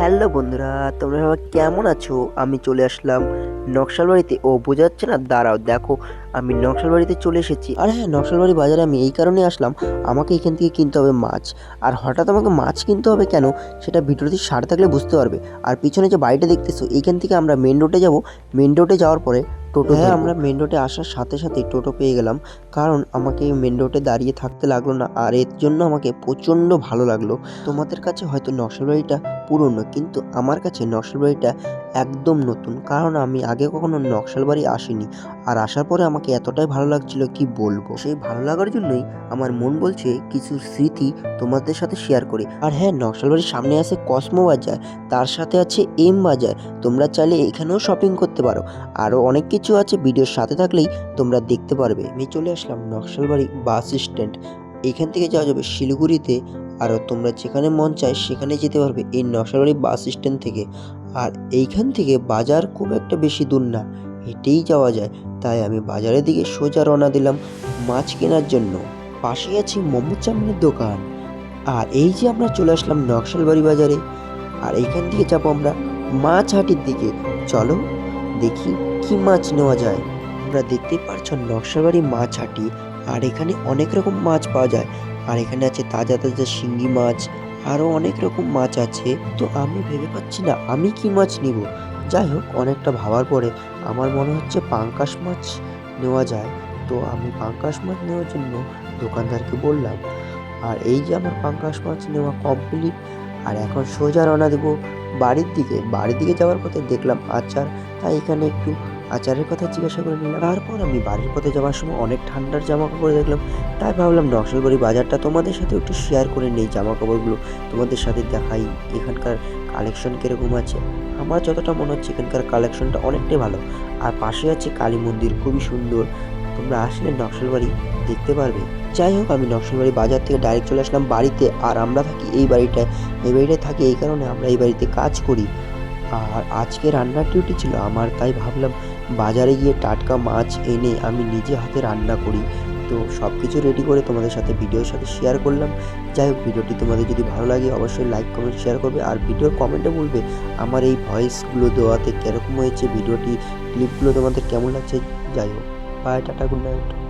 Hello বন্ধুরা, তোমরা সবাই কেমন আছো? আমি চলে আসলাম নকশালবাড়িতে। ও বোঝা যাচ্ছে না? দাঁড়াও, দেখো আমি নকশালবাড়িতে চলে এসেছি। আর হ্যাঁ, নকশালবাড়ি বাজারে আমি এই কারণে আসলাম, আমাকে এখান থেকে কিনতে হবে মাছ। আর হঠাৎ আমাকে মাছ কিনতে হবে কেন, সেটা ভিডিওটি সার থাকলে বুঝতে পারবে। আর পিছনে যে বাড়িটা দেখতেছো, এইখান থেকে আমরা মেন রোডে যাব। মেন রোডে যাওয়ার পরে টোটো, হ্যাঁ আমরা মেন রোডে আসার সাথে সাথেই টোটো পেয়ে গেলাম। কারণ আমাকে মেন রোডে দাঁড়িয়ে থাকতে লাগলো না, আর এর জন্য আমাকে প্রচণ্ড ভালো লাগলো। তোমাদের কাছে হয়তো নকশালবাড়িটা পুরনো, কিন্তু আমার কাছে নকশালবাড়িটা একদম নতুন। কারণ আমি আগে কখনো নকশালবাড়ি আসিনি, আর আসার পরে আমাকে এতটাই ভালো লাগছিল কি বলবো। সেই ভালো লাগার জন্যই আমার মন বলছে কিছু স্মৃতি তোমাদের সাথে শেয়ার করি। আর হ্যাঁ, নকশালবাড়ির সামনে আছে কসমো বাজার, তার সাথে আছে এম বাজার। তোমরা চাইলে এখানেও শপিং করতে পারো। আরও অনেক কিছু আছে, ভিডিওর সাথে থাকলেই তোমরা দেখতে পারবে। আমি চলে আসলাম নকশালবাড়ি বাস স্ট্যান্ড। এইখান থেকে যাওয়া যাবে শিলিগুড়িতে, আরও তোমরা যেখানে মন চায় সেখানে যেতে পারবে এই নকশালবাড়ি বাস স্ট্যান্ড থেকে। আর এইখান থেকে বাজার খুব একটা বেশি দূর না, হেঁটেই যাওয়া যায়। তাই আমি বাজারের দিকে সোজা রওনা দিলাম মাছ কেনার জন্য। পাশেই আছে মোমো চাউমিনের দোকান। আর এই যে আমরা চলে আসলাম নকশালবাড়ি বাজারে, আর এইখান থেকে যাবো আমরা মাছ হাটির দিকে। চলো দেখি কি মাছ নেওয়া যায়। তোমরা দেখতেই পারছো নকশালবাড়ি মাছ হাটি, আর এখানে অনেক রকম মাছ পাওয়া যায়। আর এখানে আছে তাজা তাজা শিঙ্গি মাছ, আরও অনেক রকম মাছ আছে। তো আমি ভেবে পাচ্ছি না আমি কি মাছ নিব। যাই হোক, অনেকটা ভাবার পরে আমার মনে হচ্ছে পাঙ্কাশ মাছ নেওয়া যায়। তো আমি পাঙ্কাশ মাছ নেওয়ার জন্য দোকানদারকে বললাম। আর এই যে আমার পাঙ্কাশ মাছ নেওয়া কমপ্লিট। আর এখন সোজা রওনা দেবো বাড়ির দিকে। বাড়ির দিকে যাওয়ার পথে দেখলাম আচার, তাই এখানে একটু আচারের কথা জিজ্ঞাসা করে নিলাম। তারপর আমি বাড়ির পথে যাওয়ার সময় অনেক ঠান্ডার জামা কাপড় দেখলাম, তাই ভাবলাম নকশালবাড়ি বাজারটা তোমাদের সাথে একটু শেয়ার করে নেই, জামা কাপড়গুলো তোমাদের সাথে দেখাই এখানকার কালেকশন কীরকম আছে। আমার যতটা মনে হচ্ছে এখানকার কালেকশনটা অনেকটাই ভালো। আর পাশে আছে কালী মন্দির, খুবই সুন্দর। তোমরা আসলে নকশালবাড়ি দেখতে পারবে। যাই হোক, আমি নকশালবাড়ি বাজার থেকে ডাইরেক্ট চলে আসলাম বাড়িতে। আর আমরা থাকি এই বাড়িটায়। এই বাড়িটায় থাকি এই কারণে আমরা এই বাড়িতে কাজ করি। আর আজকে রান্নার ডিউটি ছিল আমার, তাই ভাবলাম বাজারে গিয়ে টাটকা মাছ এনে আমি নিজে হাতে রান্না করি। তো সব কিছু রেডি করে তোমাদের সাথে ভিডিওর সাথে শেয়ার করলাম। যাই হোক, ভিডিওটি তোমাদের যদি ভালো লাগে অবশ্যই লাইক কমেন্ট শেয়ার করবে। আর ভিডিওর কমেন্টে বলবে আমার এই ভয়েসগুলো দেওয়াতে কীরকম হয়েছে, ভিডিওটি ক্লিপগুলো তোমাদের কেমন লাগছে। যাই হোক, বাই, টাটা, গুড নাইট।